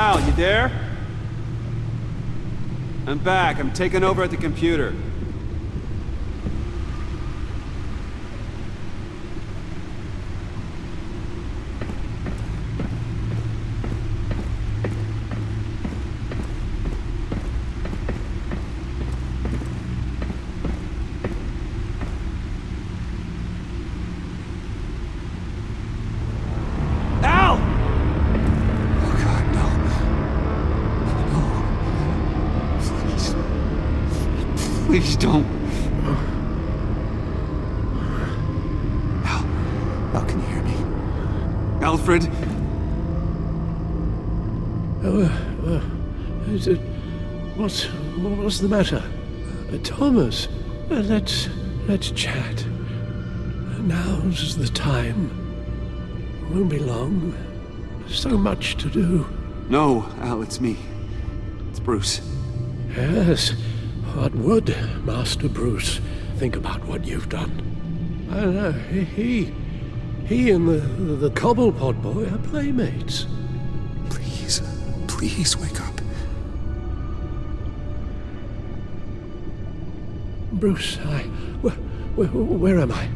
Al, you there? I'm back. I'm taking over at the computer. Please don't. Al, can you hear me? Alfred? What's the matter? Thomas, let's chat. Now's the time. Won't be long. So much to do. No, Al, it's me. It's Bruce. Yes. What would Master Bruce think about what you've done? I know, he and the Cobblepot boy are playmates. Please wake up. Bruce, where am I?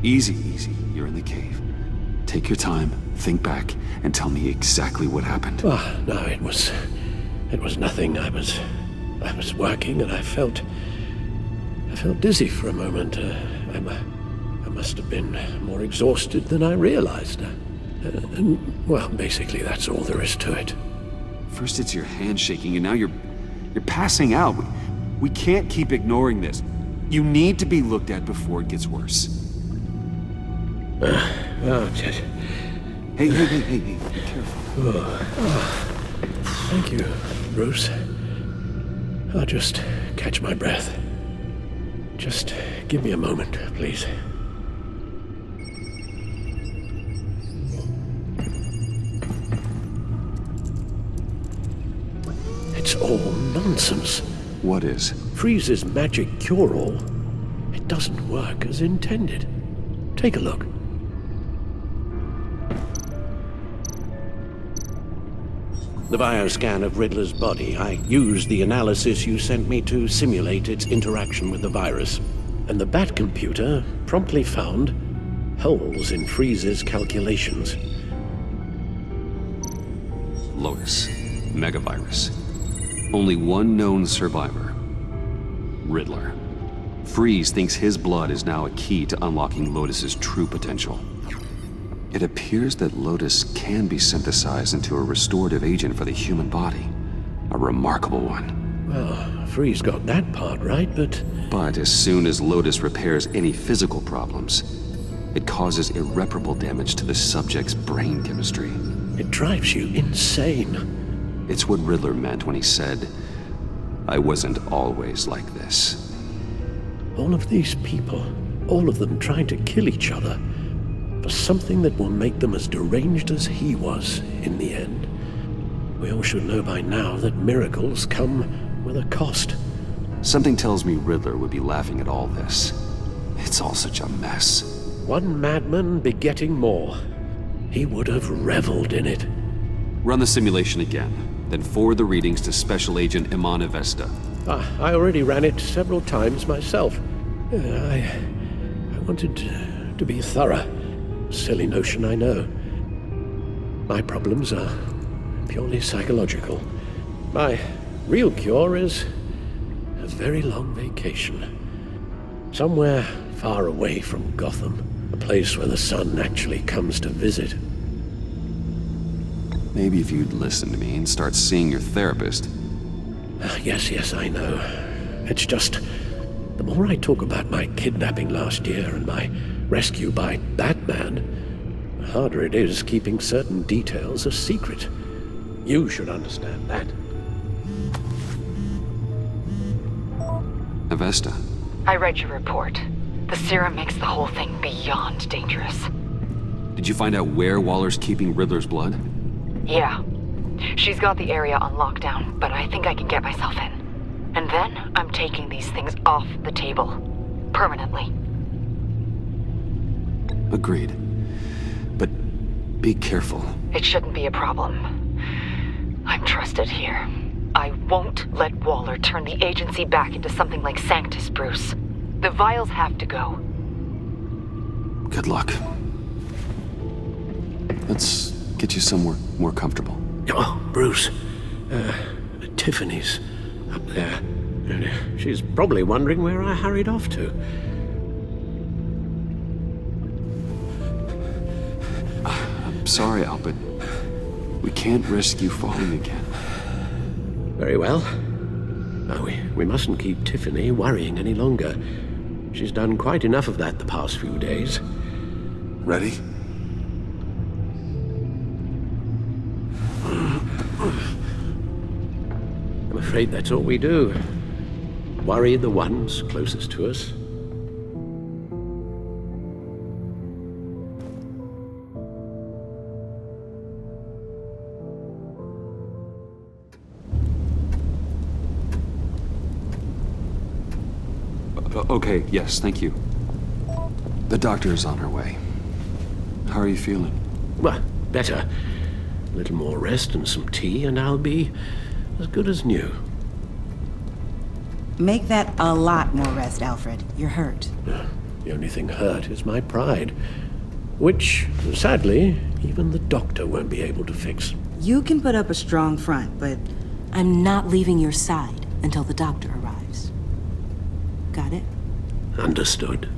Easy. You're in the cave. Take your time, think back, and tell me exactly what happened. No, it was nothing. I was working and I felt dizzy for a moment. I must have been more exhausted than I realized. Well, basically that's all there is to it. First it's your hand shaking and now you're passing out. We can't keep ignoring this. You need to be looked at before it gets worse. Hey, be careful. Thank you, Bruce. I'll just catch my breath. Just give me a moment, please. It's all nonsense. What is? Freeze's magic cure-all. It doesn't work as intended. Take a look. The bioscan of Riddler's body. I used the analysis you sent me to simulate its interaction with the virus. And the Bat computer promptly found holes in Freeze's calculations. Lotus. Megavirus. Only one known survivor. Riddler. Freeze thinks his blood is now a key to unlocking Lotus's true potential. It appears that Lotus can be synthesized into a restorative agent for the human body. A remarkable one. Well, Freeze got that part right, but as soon as Lotus repairs any physical problems, it causes irreparable damage to the subject's brain chemistry. It drives you insane. It's what Riddler meant when he said, "I wasn't always like this." All of these people, all of them trying to kill each other, for something that will make them as deranged as he was in the end. We all should know by now that miracles come with a cost. Something tells me Riddler would be laughing at all this. It's all such a mess. One madman begetting more. He would have reveled in it. Run the simulation again, then forward the readings to Special Agent Iman Avesta. I already ran it several times myself. I wanted to be thorough. Silly notion, I know. My problems are purely psychological. My real cure is a very long vacation. Somewhere far away from Gotham. A place where the sun actually comes to visit. Maybe if you'd listen to me and start seeing your therapist. Yes, I know. It's just, the more I talk about my kidnapping last year and my rescue by Batman, the harder it is keeping certain details a secret. You should understand that. Avesta. I read your report. The serum makes the whole thing beyond dangerous. Did you find out where Waller's keeping Riddler's blood? Yeah. She's got the area on lockdown, but I think I can get myself in. And then I'm taking these things off the table. Permanently. Agreed. But be careful. It shouldn't be a problem. I'm trusted here. I won't let Waller turn the agency back into something like Sanctus, Bruce. The vials have to go. Good luck. Let's get you somewhere more comfortable. Oh, Bruce. Tiffany's up there. She's probably wondering where I hurried off to. I'm sorry, Al, but we can't risk you falling again. Very well. No, we mustn't keep Tiffany worrying any longer. She's done quite enough of that the past few days. Ready? I'm afraid that's all we do. Worry the ones closest to us. Okay, yes, thank you. The doctor is on her way. How are you feeling? Well, better. A little more rest and some tea, and I'll be as good as new. Make that a lot more rest, Alfred. You're hurt. The only thing hurt is my pride, which, sadly, even the doctor won't be able to fix. You can put up a strong front, but I'm not leaving your side until the doctor arrives. Got it? Understood.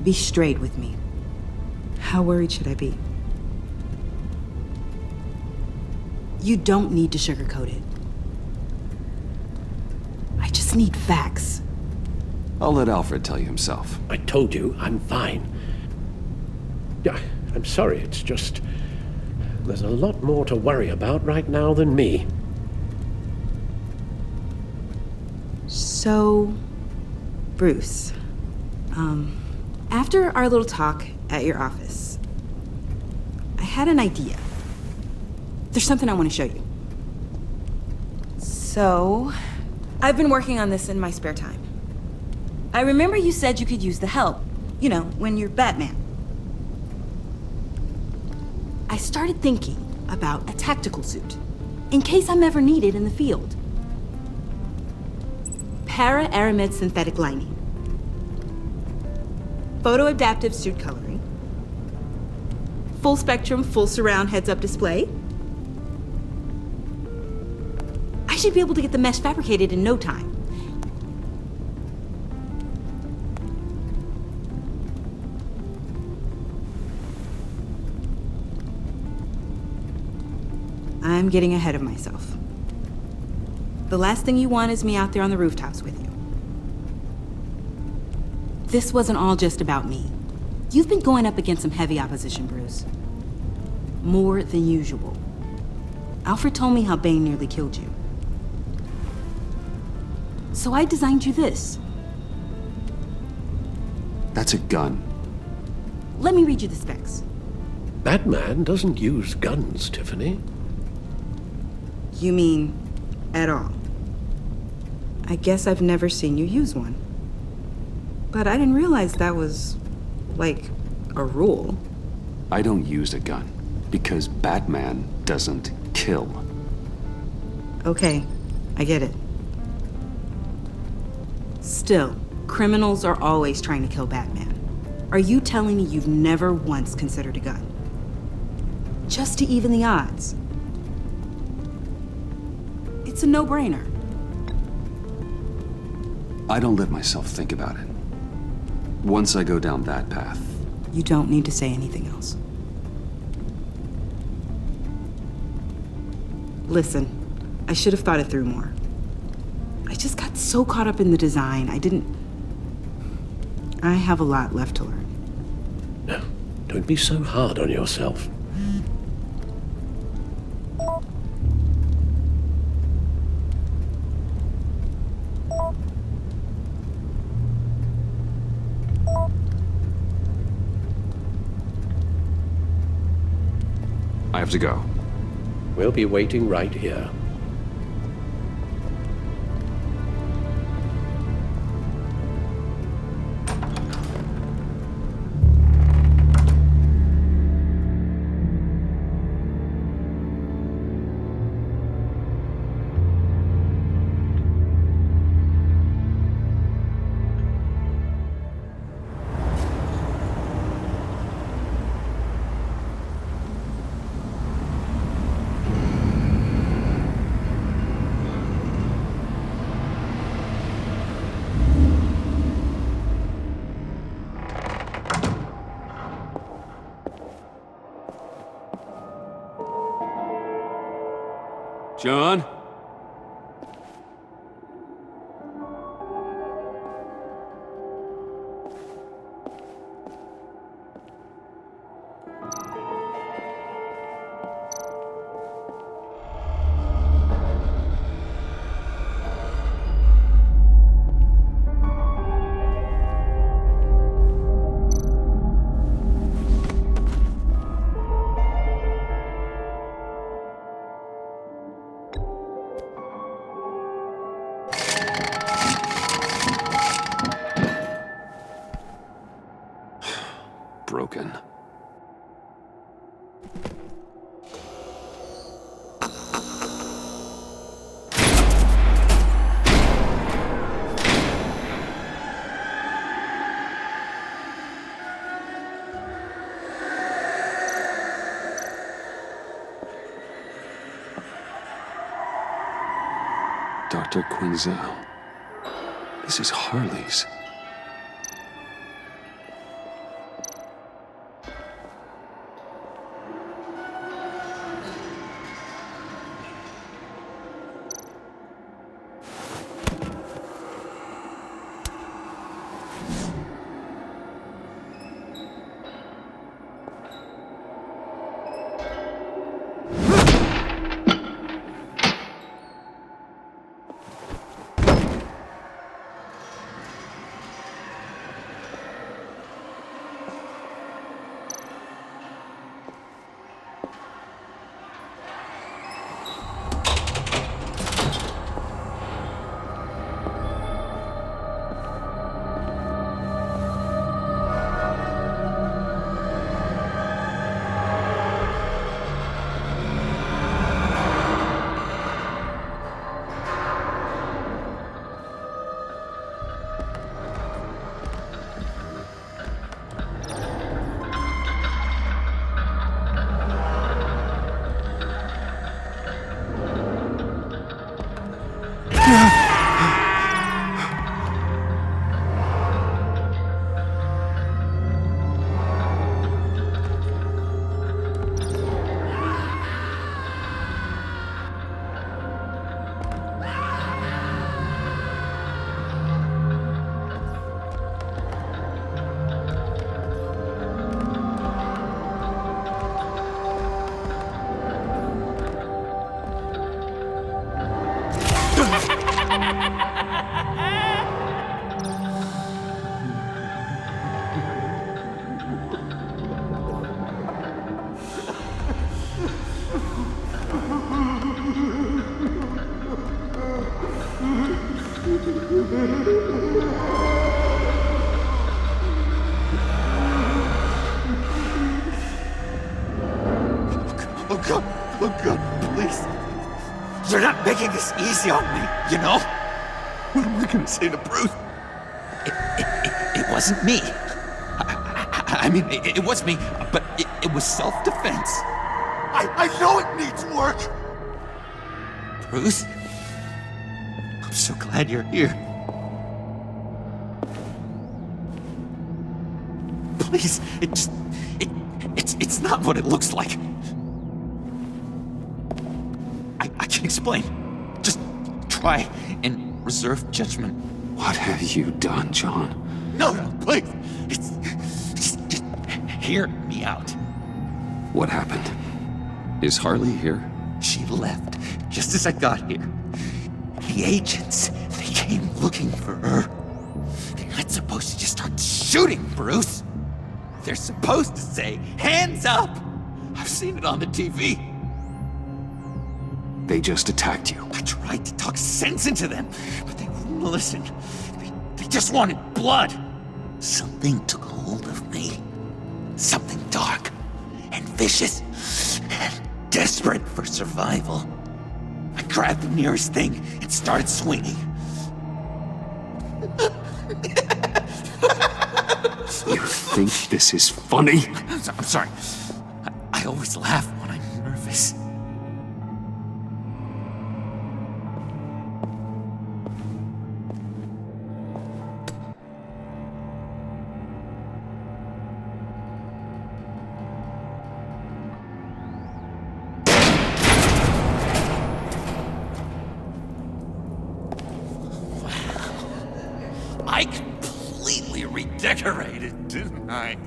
Be straight with me. How worried should I be? You don't need to sugarcoat it. I just need facts. I'll let Alfred tell you himself. I told you, I'm fine. Yeah, I'm sorry, it's just... there's a lot more to worry about right now than me. So, Bruce, after our little talk at your office, I had an idea. There's something I want to show you. So, I've been working on this in my spare time. I remember you said you could use the help, you know, when you're Batman. I started thinking about a tactical suit, in case I'm ever needed in the field. Para-aramid synthetic lining. Photo-adaptive suit coloring. Full spectrum, full surround heads-up display. I should be able to get the mesh fabricated in no time. I'm getting ahead of myself. The last thing you want is me out there on the rooftops with you. This wasn't all just about me. You've been going up against some heavy opposition, Bruce. More than usual. Alfred told me how Bane nearly killed you. So I designed you this. That's a gun. Let me read you the specs. Batman doesn't use guns, Tiffany. You mean at all? I guess I've never seen you use one. But I didn't realize that was, like, a rule. I don't use a gun because Batman doesn't kill. Okay, I get it. Still, criminals are always trying to kill Batman. Are you telling me you've never once considered a gun? Just to even the odds. It's a no-brainer. I don't let myself think about it. Once I go down that path, You don't need to say anything else. Listen, I should have thought it through more. I just got so caught up in the design, I have a lot left to learn. No, don't be so hard on yourself. I have to go. We'll be waiting right here. John? Broken. Dr. Quinzel. This is Harley's. Oh God, please. You're not making this easy on me, you know? What am I gonna say to Bruce? It wasn't me. I mean, it was me, but it was self-defense. I know it needs work! Bruce? I'm so glad you're here. Please, it's not what it looks like. I can explain. Just try and reserve judgment. What have you done, John? No, please. Just hear me out. What happened? Is Harley here? She left just as I got here. The agents, they came looking for her. They're not supposed to just start shooting, Bruce. They're supposed to say, hands up! I've seen it on the TV. They just attacked you. I tried to talk sense into them, but they wouldn't listen. They just wanted blood. Something took hold of me. Something dark and vicious and desperate for survival. I grabbed the nearest thing and started swinging. You think this is funny? I'm sorry. I always laugh when I'm nervous. exaggerated, didn't I?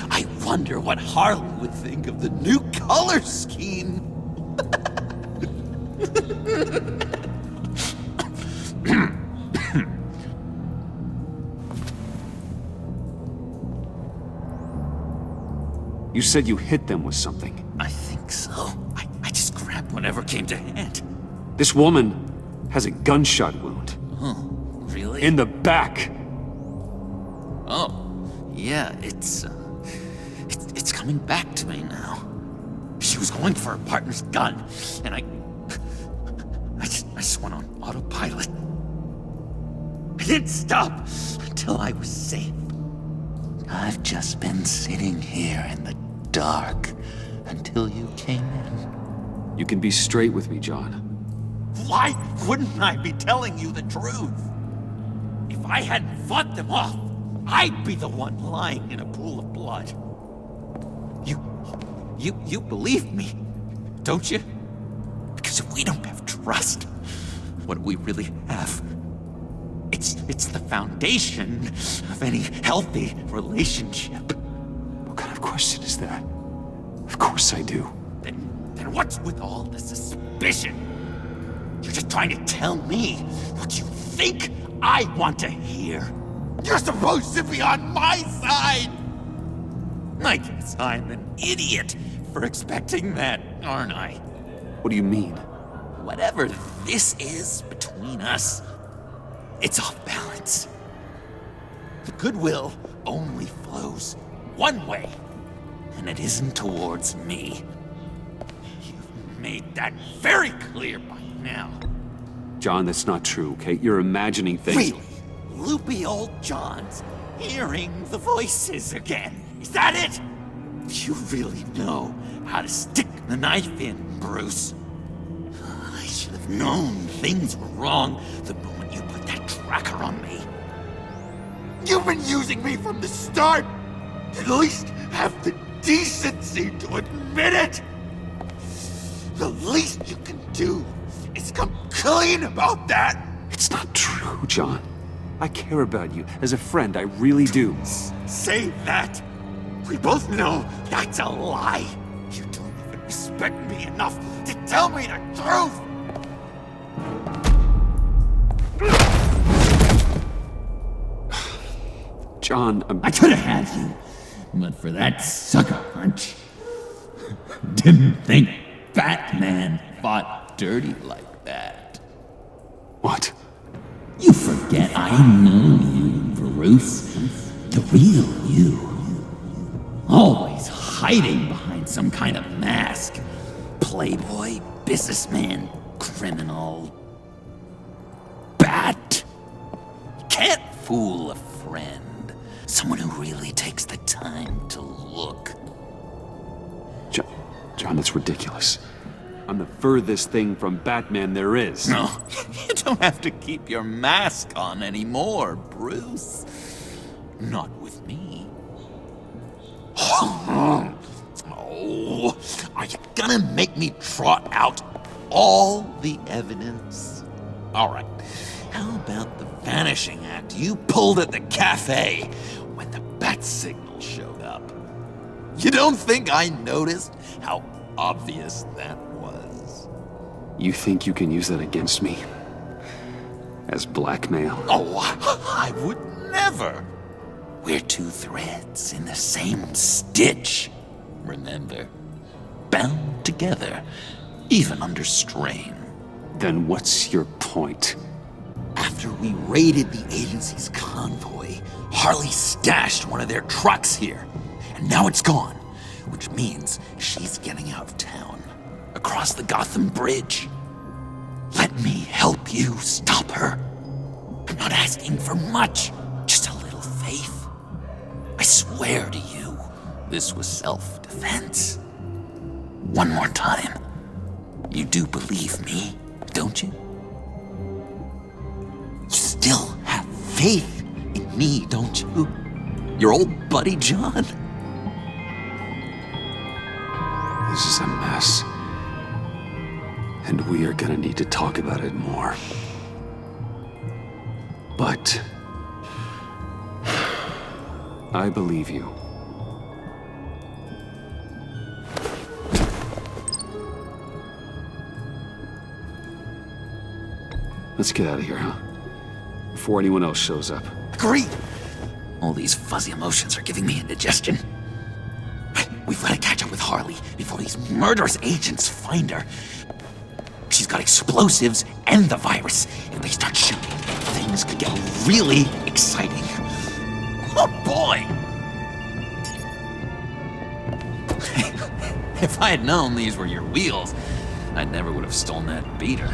I wonder what Harley would think of the new color scheme. You said you hit them with something. I think so. I just grabbed whatever came to hand. This woman has a gunshot wound. Oh, really? In the back. Oh, yeah, it's coming back to me now. She was going for her partner's gun, and I just went on autopilot. I didn't stop until I was safe. I've just been sitting here in the dark until you came in. You can be straight with me, John. Why wouldn't I be telling you the truth? If I hadn't fought them off, I'd be the one lying in a pool of blood. You believe me, don't you? Because if we don't have trust, what do we really have? It's the foundation of any healthy relationship. What kind of question is that? Of course I do. Then what's with all the suspicion? You're just trying to tell me what you think I want to hear. You're supposed to be on my side! I guess I'm an idiot for expecting that, aren't I? What do you mean? Whatever this is between us, it's off balance. The goodwill only flows one way, and it isn't towards me. You've made that very clear by now. John, that's not true, okay? You're imagining things. Really? Loopy old John's hearing the voices again. Is that it? You really know how to stick the knife in, Bruce. I should have known things were wrong the moment you put that tracker on me. You've been using me from the start. At least have the decency to admit it. The least you can do is come clean about that. It's not true, John. I care about you. As a friend, I really do. Say that. We both know that's a lie. You don't even respect me enough to tell me the truth. John, I could have had you, but for that sucker punch. Didn't think Batman fought dirty like that. What? You forget I know you, Bruce. The real you. Always hiding behind some kind of mask. Playboy, businessman, criminal. Bat. You can't fool a friend. Someone who really takes the time to look. John, that's ridiculous. I'm the furthest thing from Batman there is. No, you don't have to keep your mask on anymore, Bruce. Not with me. Oh, are you gonna make me trot out all the evidence? All right, how about the vanishing act you pulled at the cafe when the bat signal showed up? You don't think I noticed how obvious that was? You think you can use that against me? As blackmail? Oh, I would never. We're two threads in the same stitch, remember? Bound together, even under strain. Then what's your point? After we raided the agency's convoy, Harley stashed one of their trucks here. And now it's gone, which means she's getting out of town, across the Gotham Bridge. Let me help you stop her. I'm not asking for much, just a little faith. I swear to you, this was self-defense. One more time. You do believe me, don't you? You still have faith in me, don't you? Your old buddy John? This is a mess. And we are gonna need to talk about it more. But I believe you. Let's get out of here, huh? Before anyone else shows up. Agreed! All these fuzzy emotions are giving me indigestion. We've got to catch up with Harley before these murderous agents find her. She's got explosives and the virus. If they start shooting, things could get really exciting. Oh boy! If I had known these were your wheels, I never would have stolen that beater.